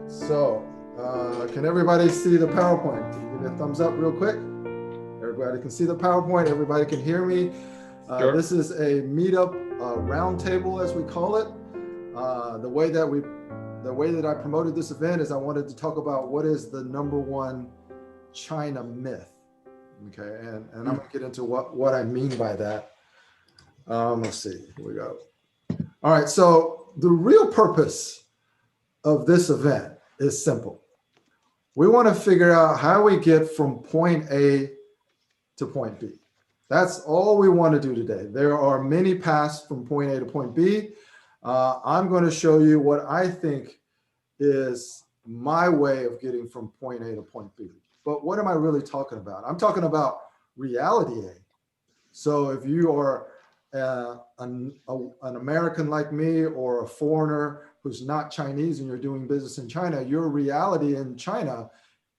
So, can everybody see the PowerPoint? Can you give me a thumbs up real quick? Everybody can see the PowerPoint. Everybody can hear me. Sure. This is a Meetup roundtable, as we call it. The way that I promoted this event is I wanted to talk about what is the number one China myth. Okay, and I'm going to get into what I mean by that. Let's see. Here we go. All right. So the real purpose of this event is simple. We want to figure out how we get from point A to point B. That's all we want to do today. There are many paths from point A to point B. I'm going to show you what I think is my way of getting from point A to point B. But what am I really talking about? I'm talking about reality A. So if you are an American like me or a foreigner who's not Chinese and you're doing business in China, your reality in China,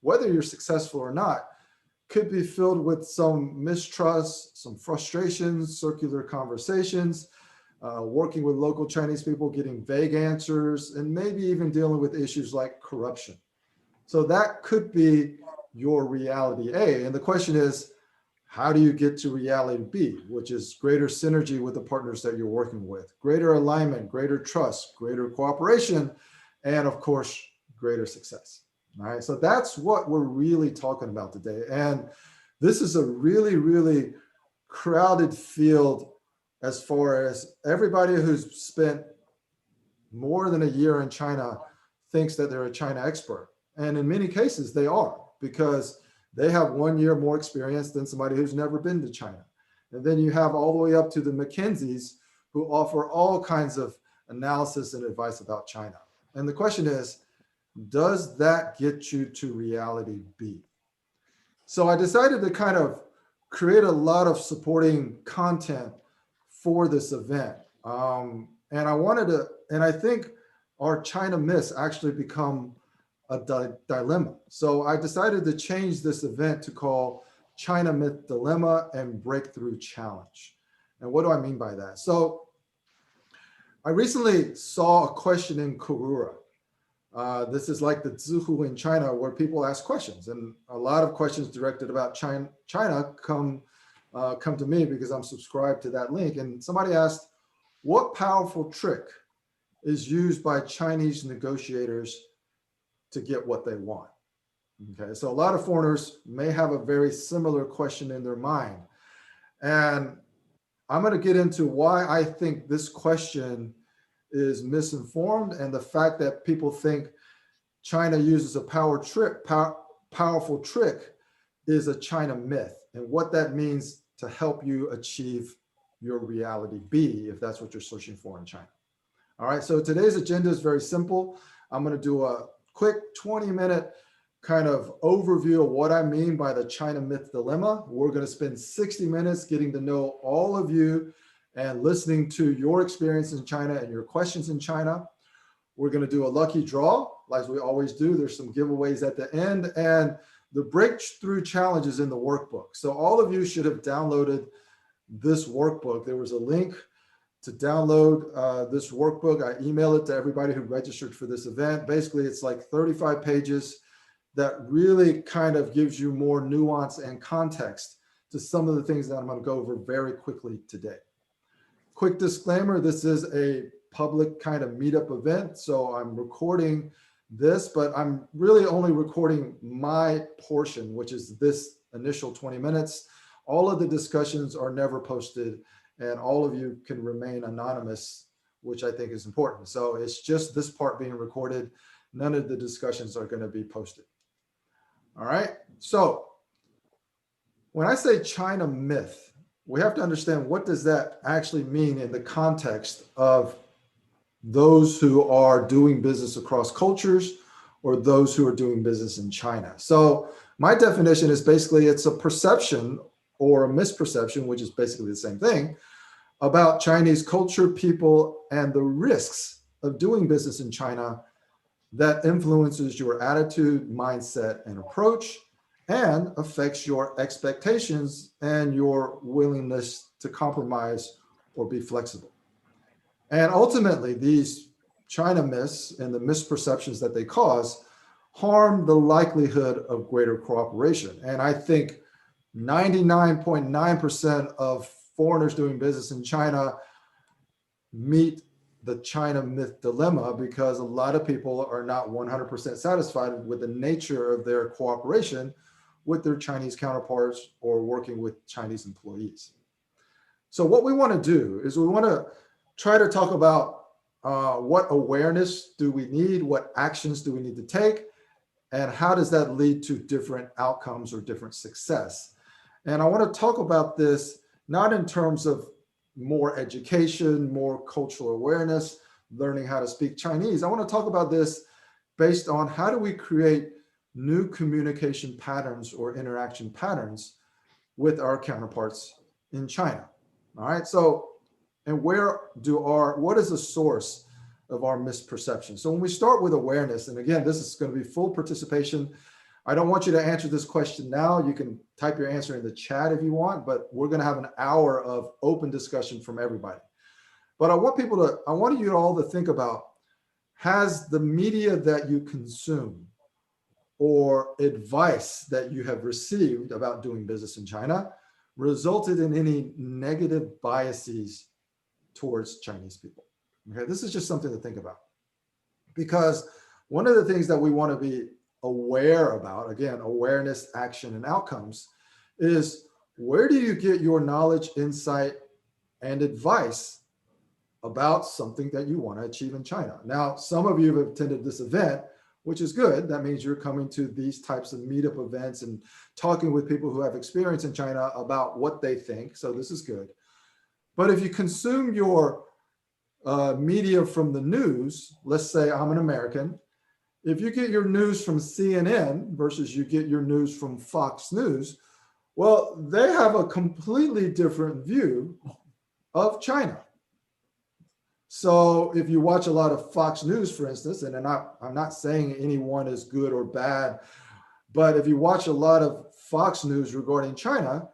whether you're successful or not, could be filled with some mistrust, some frustrations, circular conversations, working with local Chinese people, getting vague answers, and maybe even dealing with issues like corruption. So that could be your reality A. And the question is, how do you get to reality B, which is greater synergy with the partners that you're working with, greater alignment, greater trust, greater cooperation, and of course, greater success. All right, so that's what we're really talking about today. And this is a really, really crowded field as far as everybody who's spent more than a year in China thinks that they're a China expert. And in many cases, they are, because they have 1 year more experience than somebody who's never been to China. And then you have all the way up to the McKinseys who offer all kinds of analysis and advice about China. And the question is, does that get you to reality B? So I decided to kind of create a lot of supporting content for this event. And I think our China myths actually become a dilemma. So I decided to change this event to call China Myth Dilemma and Breakthrough Challenge. And what do I mean by that? So I recently saw a question in Quora. This is like the Zihu in China, where people ask questions, and a lot of questions directed about China come to me because I'm subscribed to that link. And somebody asked, what powerful trick is used by Chinese negotiators to get what they want? Okay, so a lot of foreigners may have a very similar question in their mind. And I'm going to get into why I think this question is misinformed, and the fact that people think China uses a powerful trick is a China myth, and what that means to help you achieve your reality B, if that's what you're searching for in China. All right, so today's agenda is very simple. I'm going to do a quick 20-minute kind of overview of what I mean by the China myth dilemma. We're going to spend 60 minutes getting to know all of you and listening to your experience in China and your questions in China. We're going to do a lucky draw, like we always do. There's some giveaways at the end, and the breakthrough challenge is in the workbook. So all of you should have downloaded this workbook. There was a link to download this workbook. I emailed it to everybody who registered for this event. Basically, it's like 35 pages that really kind of gives you more nuance and context to some of the things that I'm going to go over very quickly today. Quick disclaimer, this is a public kind of meetup event, so I'm recording this, but I'm really only recording my portion, which is this initial 20 minutes. All of the discussions are never posted, and all of you can remain anonymous, which I think is important. So it's just this part being recorded. None of the discussions are going to be posted. All right, so when I say China myth, we have to understand, what does that actually mean in the context of those who are doing business across cultures or those who are doing business in China. So my definition is basically it's a perception or a misperception, which is basically the same thing, about Chinese culture, people, and the risks of doing business in China that influences your attitude, mindset, and approach, and affects your expectations and your willingness to compromise or be flexible. And ultimately, these China myths and the misperceptions that they cause harm the likelihood of greater cooperation. And I think 99.9% of foreigners doing business in China meet the China myth dilemma, because a lot of people are not 100% satisfied with the nature of their cooperation with their Chinese counterparts or working with Chinese employees. So what we want to do is we want to try to talk about what awareness do we need, what actions do we need to take, and how does that lead to different outcomes or different success. And I want to talk about this not in terms of more education, more cultural awareness, learning how to speak Chinese. I want to talk about this based on how do we create new communication patterns or interaction patterns with our counterparts in China. All right, so, and what is the source of our misperception? So when we start with awareness, and again, this is going to be full participation. I don't want you to answer this question now. You can type your answer in the chat if you want, but we're going to have an hour of open discussion from everybody. But I want you all to think about, has the media that you consume or advice that you have received about doing business in China resulted in any negative biases towards Chinese people? Okay, this is just something to think about, because one of the things that we want to be aware about, again, awareness, action, and outcomes, is where do you get your knowledge, insight, and advice about something that you want to achieve in China? Now, some of you have attended this event, which is good. That means you're coming to these types of meetup events and talking with people who have experience in China about what they think. So this is good. But if you consume your media from the news, let's say I'm an American, if you get your news from CNN versus you get your news from Fox News, well, they have a completely different view of China. So if you watch a lot of Fox News, for instance, and I'm not saying anyone is good or bad, but if you watch a lot of Fox News regarding China,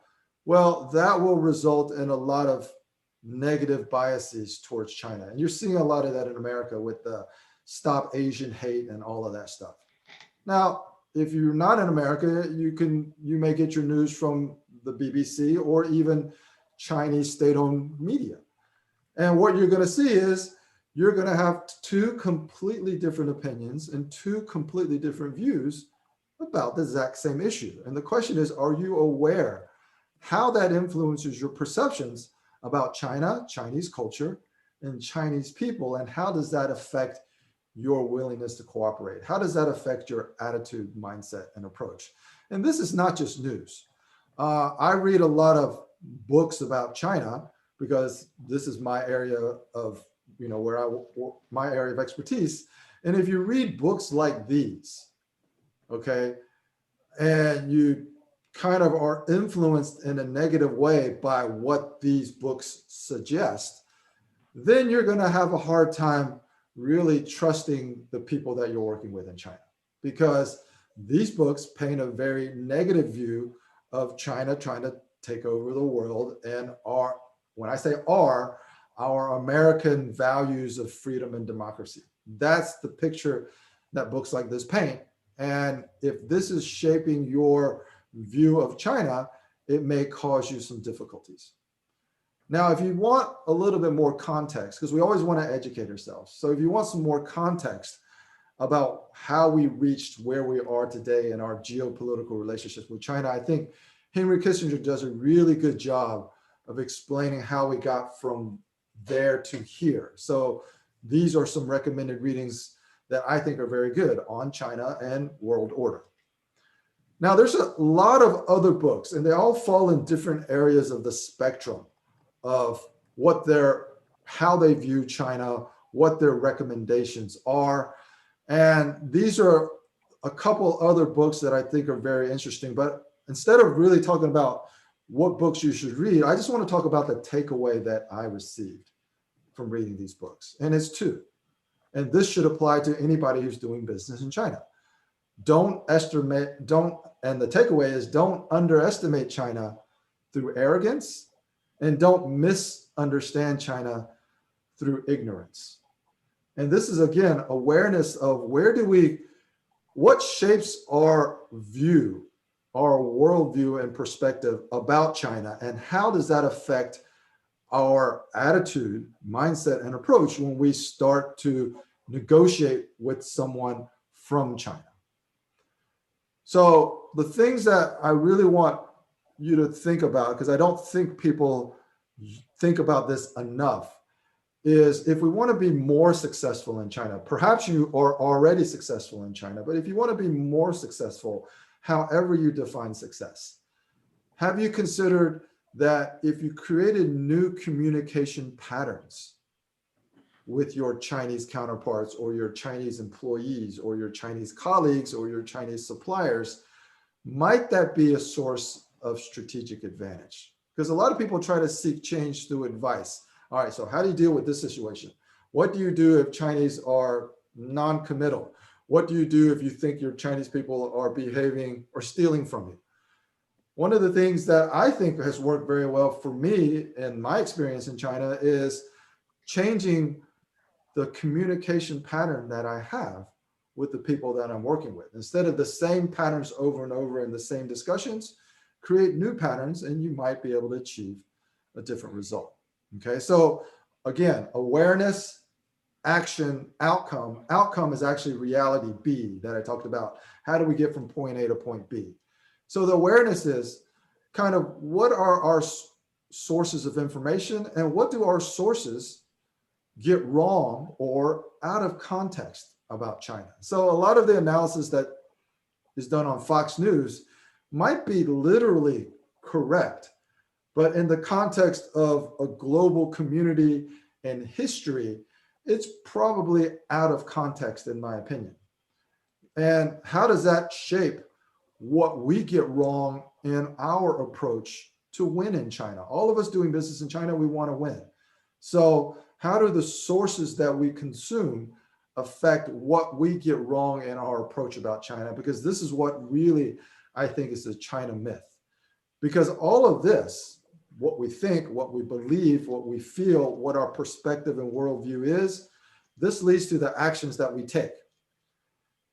well, that will result in a lot of negative biases towards China. And you're seeing a lot of that in America with the Stop Asian Hate and all of that stuff. Now, if you're not in America, you may get your news from the BBC or even Chinese state-owned media. And what you're going to see is you're going to have two completely different opinions and two completely different views about the exact same issue. And the question is, are you aware how that influences your perceptions about China, Chinese culture, and Chinese people? And how does that affect your willingness to cooperate? How does that affect your attitude, mindset, and approach? And this is not just news. I read a lot of books about China because this is my area of, my area of expertise. And if you read books like these, okay, and you kind of are influenced in a negative way by what these books suggest, then you're going to have a hard time really trusting the people that you're working with in China, because these books paint a very negative view of China trying to take over the world, and when I say our American values of freedom and democracy. That's the picture that books like this paint. And if this is shaping your view of China, it may cause you some difficulties. Now, if you want a little bit more context, because we always want to educate ourselves. So if you want some more context about how we reached where we are today in our geopolitical relationships with China, I think Henry Kissinger does a really good job of explaining how we got from there to here. So these are some recommended readings that I think are very good on China and world order. Now, there's a lot of other books, and they all fall in different areas of the spectrum of how they view China, what their recommendations are. And these are a couple other books that I think are very interesting. But instead of really talking about what books you should read, I just want to talk about the takeaway that I received from reading these books. And it's two. And this should apply to anybody who's doing business in China. And the takeaway is, don't underestimate China through arrogance, and don't misunderstand China through ignorance. And this is, again, awareness of what shapes our view, our worldview and perspective about China, and how does that affect our attitude, mindset, and approach when we start to negotiate with someone from China. So the things that I really want you to think about, because I don't think people think about this enough, is if we want to be more successful in China, perhaps you are already successful in China, but if you want to be more successful, however you define success, have you considered that if you created new communication patterns with your Chinese counterparts or your Chinese employees or your Chinese colleagues or your Chinese suppliers, might that be a source of strategic advantage? Because a lot of people try to seek change through advice. All right, so how do you deal with this situation? What do you do if Chinese are non-committal? What do you do if you think your Chinese people are behaving or stealing from you? One of the things that I think has worked very well for me in my experience in China is changing the communication pattern that I have with the people that I'm working with. Instead of the same patterns over and over in the same discussions, create new patterns and you might be able to achieve a different result. Okay, so again, awareness, action, outcome. Outcome is actually reality B that I talked about. How do we get from point A to point B? So the awareness is kind of what are our sources of information and what do our sources get wrong or out of context about China. So a lot of the analysis that is done on Fox News might be literally correct, but in the context of a global community and history, it's probably out of context, in my opinion. And how does that shape what we get wrong in our approach to win in China? All of us doing business in China, we want to win. So how do the sources that we consume affect what we get wrong in our approach about China? Because this is what really, I think, is the China myth. Because all of this, what we think, what we believe, what we feel, what our perspective and worldview is, this leads to the actions that we take.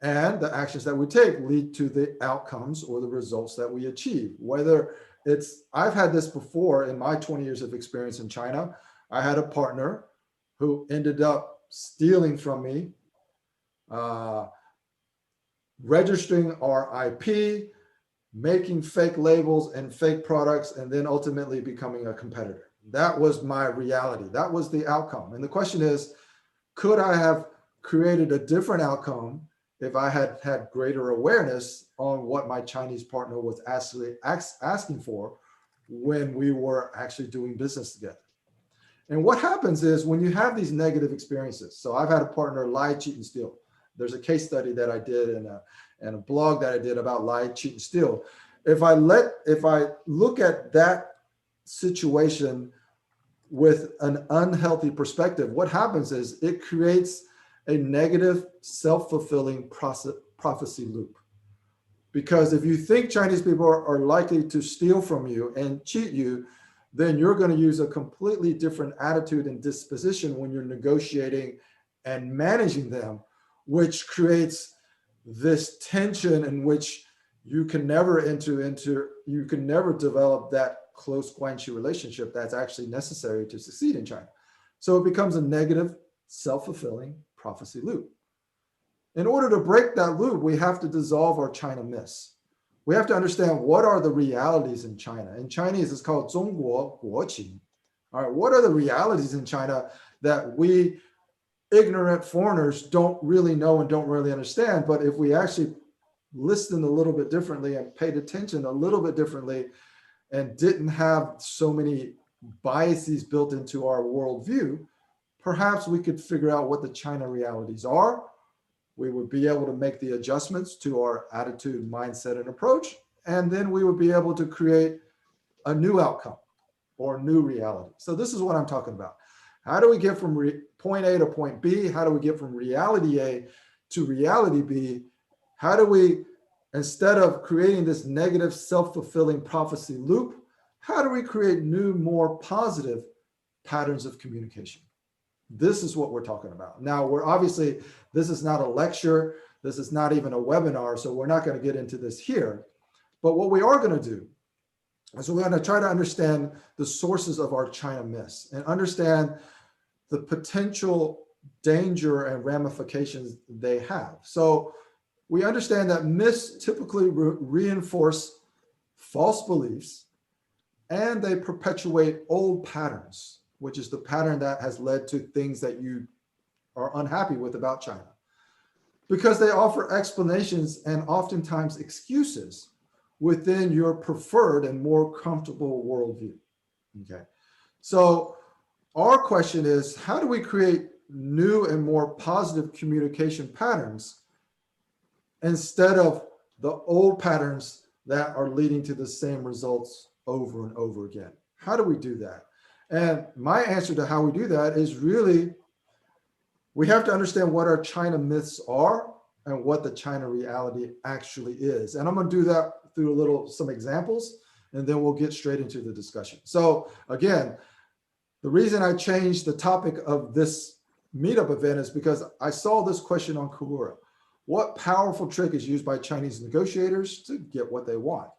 And the actions that we take lead to the outcomes or the results that we achieve. Whether it's, I've had this before in my 20 years of experience in China. I had a partner who ended up stealing from me, registering our IP, making fake labels and fake products, and then ultimately becoming a competitor. That was my reality. That was the outcome. And the question is, could I have created a different outcome if I had had greater awareness on what my Chinese partner was actually asking for when we were actually doing business together? And what happens is when you have these negative experiences, so I've had a partner lie, cheat, and steal. There's a case study that I did and a blog that I did about lie, cheat, and steal. If I look at that situation with an unhealthy perspective, what happens is it creates a negative self-fulfilling prophecy loop. Because if you think Chinese people are likely to steal from you and cheat you, then you're going to use a completely different attitude and disposition when you're negotiating and managing them, which creates this tension in which you can never you can never develop that close Guanxi relationship that's actually necessary to succeed in China. So it becomes a negative, self-fulfilling prophecy loop. In order to break that loop, we have to dissolve our China myths. We have to understand what are the realities in China. In Chinese, it's called 中国国情. All right, what are the realities in China that we ignorant foreigners don't really know and don't really understand? But if we actually listened a little bit differently and paid attention a little bit differently and didn't have so many biases built into our worldview, perhaps we could figure out what the China realities are. We would be able to make the adjustments to our attitude, mindset, and approach, and then we would be able to create a new outcome or new reality. So this is what I'm talking about. How do we get from point A to point B? How do we get from reality A to reality B? How do we, instead of creating this negative self-fulfilling prophecy loop, how do we create new, more positive patterns of communication? This is what we're talking about. Now, this is not a lecture. This is not even a webinar, so we're not going to get into this here. But what we are going to do is we're going to try to understand the sources of our China myths and understand the potential danger and ramifications they have. So we understand that myths typically reinforce false beliefs, and they perpetuate old patterns, which is the pattern that has led to things that you are unhappy with about China, because they offer explanations and oftentimes excuses within your preferred and more comfortable worldview. Okay, so our question is, how do we create new and more positive communication patterns instead of the old patterns that are leading to the same results over and over again? How do we do that? And my answer to how we do that is really, we have to understand what our China myths are and what the China reality actually is. And I'm going to do that through some examples, and then we'll get straight into the discussion. So again, the reason I changed the topic of this meetup event is because I saw this question on Quora. What powerful trick is used by Chinese negotiators to get what they want?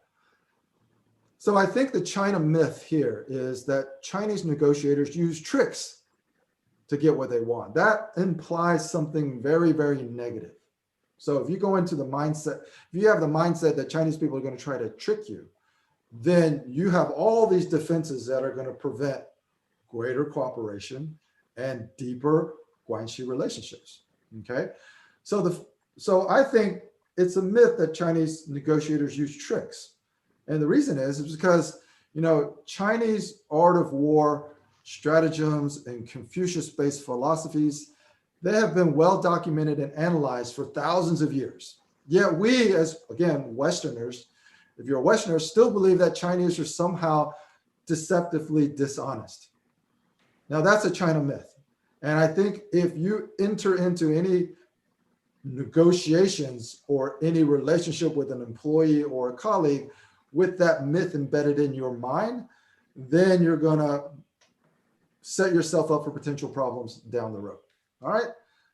So I think the China myth here is that Chinese negotiators use tricks to get what they want. That implies something very, very negative. So if you go into the mindset, if you have the mindset that Chinese people are going to try to trick you, then you have all these defenses that are going to prevent greater cooperation and deeper Guanxi relationships. Okay, so I think it's a myth that Chinese negotiators use tricks, and the reason is because Chinese art of war stratagems and Confucius-based philosophies, they have been well documented and analyzed for thousands of years. Yet we, as again Westerners, if you're a Westerner, still believe that Chinese are somehow deceptively dishonest. Now that's a China myth. And I think if you enter into any negotiations or any relationship with an employee or a colleague with that myth embedded in your mind, then you're going to set yourself up for potential problems down the road. All right.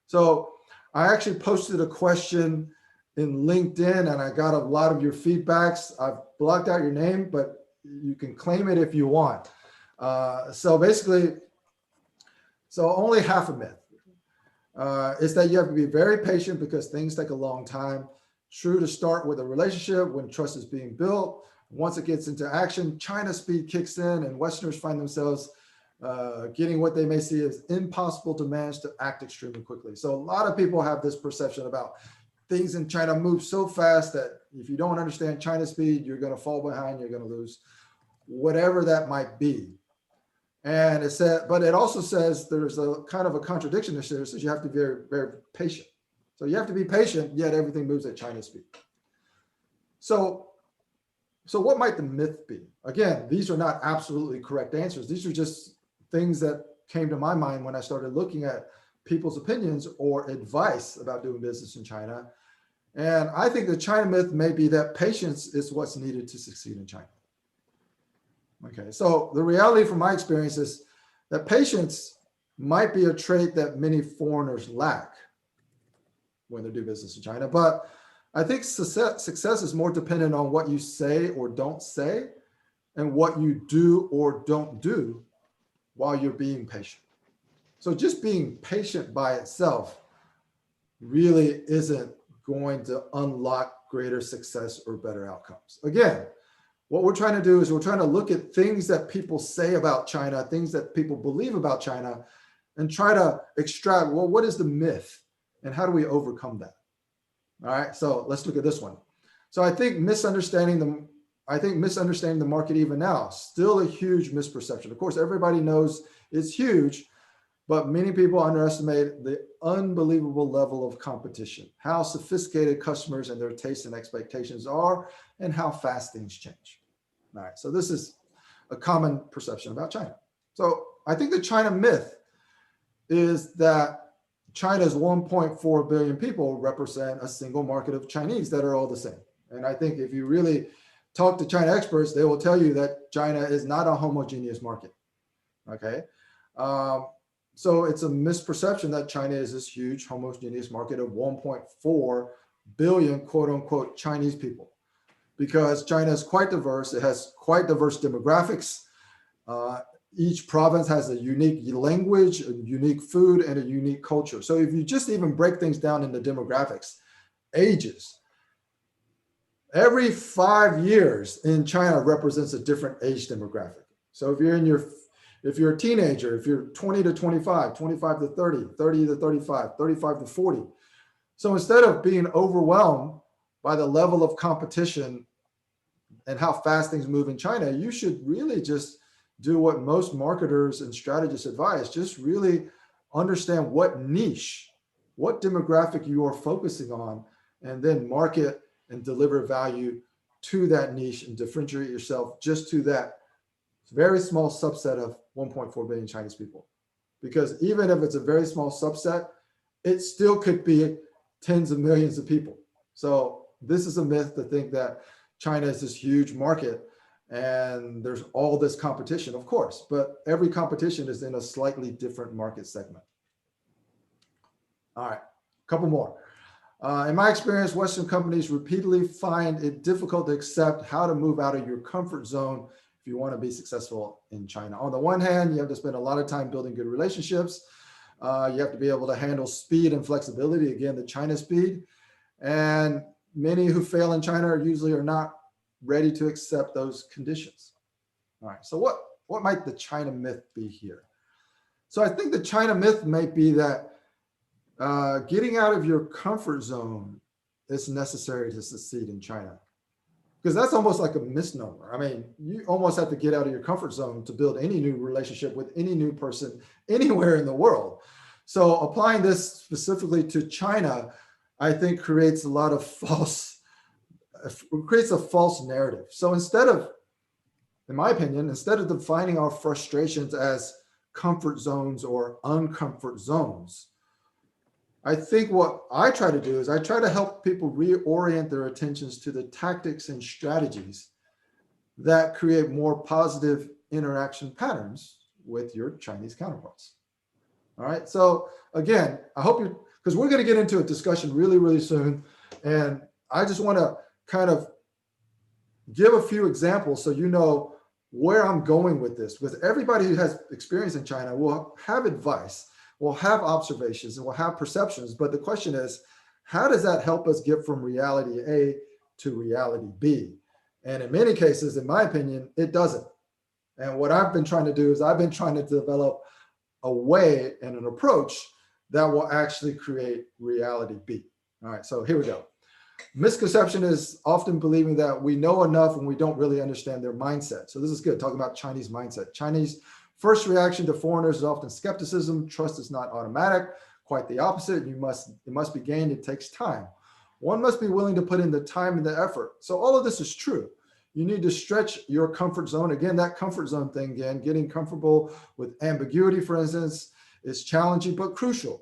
So I actually posted a question in LinkedIn and I got a lot of your feedbacks. I've blocked out your name, but you can claim it if you want. So basically, only half a myth is that you have to be very patient because things take a long time. True to start with a relationship when trust is being built. Once it gets into action, China speed kicks in and Westerners find themselves getting what they may see as impossible demands to act extremely quickly. So a lot of people have this perception about things in China move so fast that if you don't understand China speed, you're going to fall behind, you're going to lose, whatever that might be. And it said, but it also says there's a kind of a contradiction there. It says you have to be very, very patient. So you have to be patient, yet everything moves at China speed. So what might the myth be? Again, these are not absolutely correct answers. These are just things that came to my mind when I started looking at people's opinions or advice about doing business in China. And I think the China myth may be that patience is what's needed to succeed in China. Okay, so the reality from my experience is that patience might be a trait that many foreigners lack when they do business in China, but I think success is more dependent on what you say or don't say and what you do or don't do while you're being patient. So just being patient by itself really isn't going to unlock greater success or better outcomes. Again, what we're trying to do is we're trying to look at things that people say about China, things that people believe about China, and try to extract, well, what is the myth and how do we overcome that? All right, so let's look at this one. So I think misunderstanding the market even now, still a huge misperception. Of course, everybody knows it's huge, but many people underestimate the unbelievable level of competition, how sophisticated customers and their tastes and expectations are, and how fast things change. All right, so this is a common perception about China. So I think the China myth is that China's 1.4 billion people represent a single market of Chinese that are all the same. And I think if you really talk to China experts, they will tell you that China is not a homogeneous market. Okay. So it's a misperception that China is this huge homogeneous market of 1.4 billion quote unquote Chinese people, because China is quite diverse. It has quite diverse demographics. Each province has a unique language, a unique food, and a unique culture. So if you just even break things down into demographics, ages, every 5 years in China represents a different age demographic. So if you're a teenager, if you're 20 to 25, 25 to 30, 30 to 35, 35 to 40. So instead of being overwhelmed by the level of competition and how fast things move in China, you should really just do what most marketers and strategists advise. Just really understand what niche, what demographic you are focusing on, and then market and deliver value to that niche and differentiate yourself just to that very small subset of 1.4 billion Chinese people. Because even if it's a very small subset, it still could be tens of millions of people. So this is a myth to think that China is this huge market and there's all this competition, of course, but every competition is in a slightly different market segment. All right, a couple more. In my experience, Western companies repeatedly find it difficult to accept how to move out of your comfort zone if you want to be successful in China. On the one hand, you have to spend a lot of time building good relationships. You have to be able to handle speed and flexibility, again, the China speed. And many who fail in China usually are not ready to accept those conditions. All right, so what might the China myth be here? So I think the China myth might be that getting out of your comfort zone is necessary to succeed in China. Because that's almost like a misnomer. I mean, you almost have to get out of your comfort zone to build any new relationship with any new person anywhere in the world. So applying this specifically to China, I think creates a lot of creates a false narrative. So instead of, in my opinion, instead of defining our frustrations as comfort zones or uncomfort zones, I think what I try to do is I try to help people reorient their attentions to the tactics and strategies that create more positive interaction patterns with your Chinese counterparts. All right. So again, I hope you, because we're going to get into a discussion really, really soon. And I just want to kind of give a few examples so you know where I'm going with this. Because everybody who has experience in China will have advice, will have observations, and will have perceptions. But the question is, how does that help us get from reality A to reality B? And in many cases, in my opinion, it doesn't. And what I've been trying to do is I've been trying to develop a way and an approach that will actually create reality B. All right, so here we go. Misconception is often believing that we know enough and we don't really understand their mindset. So this is good, talking about Chinese mindset. Chinese first reaction to foreigners is often skepticism. Trust is not automatic, quite the opposite. It must be gained, it takes time. One must be willing to put in the time and the effort. So all of this is true. You need to stretch your comfort zone. Again, that comfort zone thing, again, getting comfortable with ambiguity, for instance, is challenging but crucial.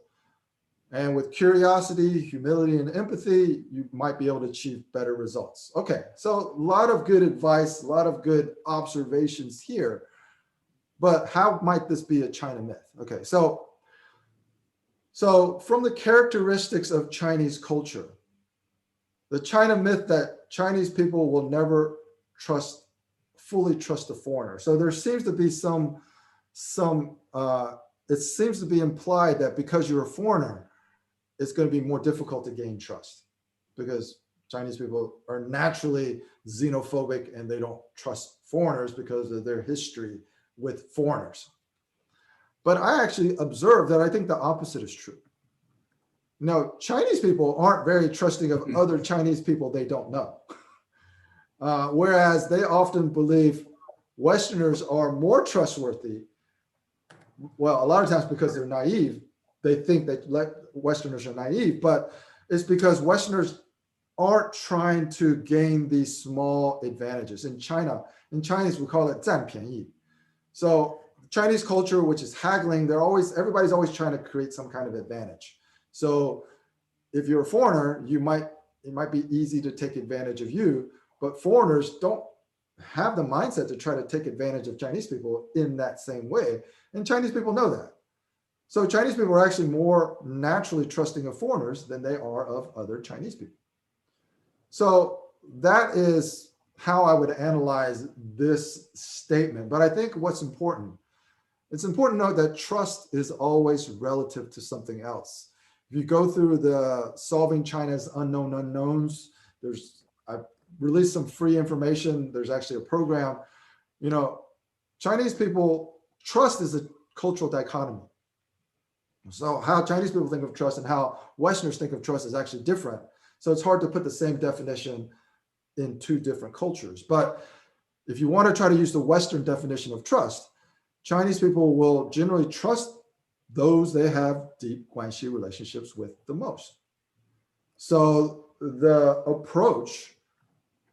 And with curiosity, humility, and empathy, you might be able to achieve better results. Okay, so a lot of good advice, a lot of good observations here. But how might this be a China myth? Okay, so from the characteristics of Chinese culture, the China myth that Chinese people will never fully trust a foreigner. So there seems to be it seems to be implied that because you're a foreigner, it's going to be more difficult to gain trust because Chinese people are naturally xenophobic and they don't trust foreigners because of their history with foreigners. But I actually observed that I think the opposite is true. Now, Chinese people aren't very trusting of other Chinese people they don't know. Whereas they often believe Westerners are more trustworthy. Well, a lot of times because they're naive, they think that Westerners are naive, but it's because Westerners aren't trying to gain these small advantages. In Chinese, we call it 占便宜. So Chinese culture, which is haggling, everybody's always trying to create some kind of advantage. So if you're a foreigner, it might be easy to take advantage of you, but foreigners don't have the mindset to try to take advantage of Chinese people in that same way. And Chinese people know that. So Chinese people are actually more naturally trusting of foreigners than they are of other Chinese people. So that is how I would analyze this statement. But I think what's important, it's important to note that trust is always relative to something else. If you go through the Solving China's Unknown Unknowns, I've released some free information. There's actually a program. Chinese people, trust is a cultural dichotomy. So how Chinese people think of trust and how Westerners think of trust is actually different. So it's hard to put the same definition in two different cultures. But if you want to try to use the Western definition of trust, Chinese people will generally trust those they have deep Guanxi relationships with the most. So the approach,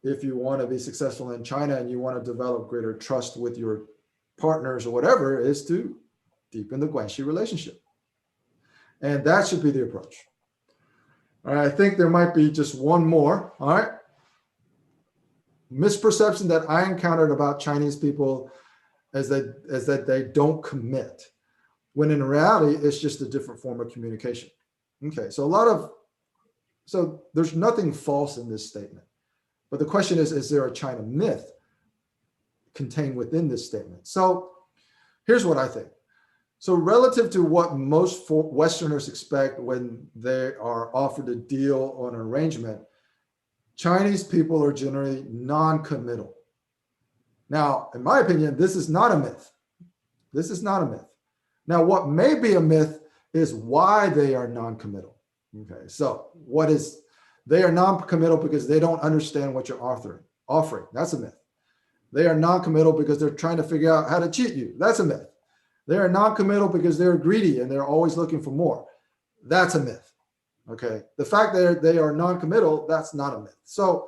if you want to be successful in China and you want to develop greater trust with your partners or whatever, is to deepen the Guanxi relationship. And that should be the approach. All right, I think there might be just one more. All right. Misperception that I encountered about Chinese people is that they don't commit, when in reality, it's just a different form of communication. Okay, so there's nothing false in this statement. But the question is there a China myth contained within this statement? So here's what I think. So relative to what most Westerners expect when they are offered a deal or an arrangement, Chinese people are generally non-committal. Now, in my opinion, this is not a myth. This is not a myth. Now, what may be a myth is why they are non-committal. Okay, so they are non-committal because they don't understand what you're offering. That's a myth. They are non-committal because they're trying to figure out how to cheat you. That's a myth. They are non-committal because they're greedy and they're always looking for more. That's a myth. Okay. The fact that they are non-committal, that's not a myth. So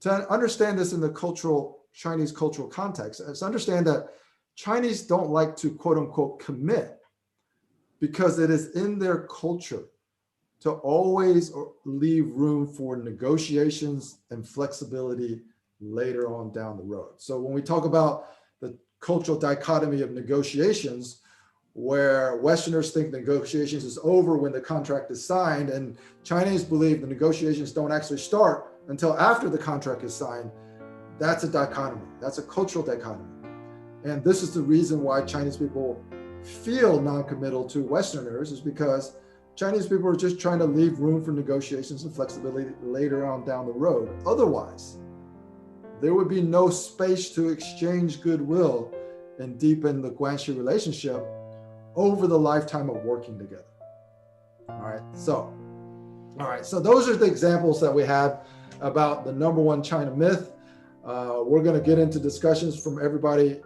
to understand this in the Chinese cultural context, is understand that Chinese don't like to quote unquote commit because it is in their culture to always leave room for negotiations and flexibility later on down the road. So when we talk about the cultural dichotomy of negotiations, where Westerners think negotiations is over when the contract is signed, and Chinese believe the negotiations don't actually start until after the contract is signed, that's a dichotomy. That's a cultural dichotomy. And this is the reason why Chinese people feel non-committal to Westerners, is because Chinese people are just trying to leave room for negotiations and flexibility later on down the road. Otherwise, there would be no space to exchange goodwill and deepen the Guanxi relationship over the lifetime of working together. All right. So those are the examples that we have about the number one China myth. We're going to get into discussions from everybody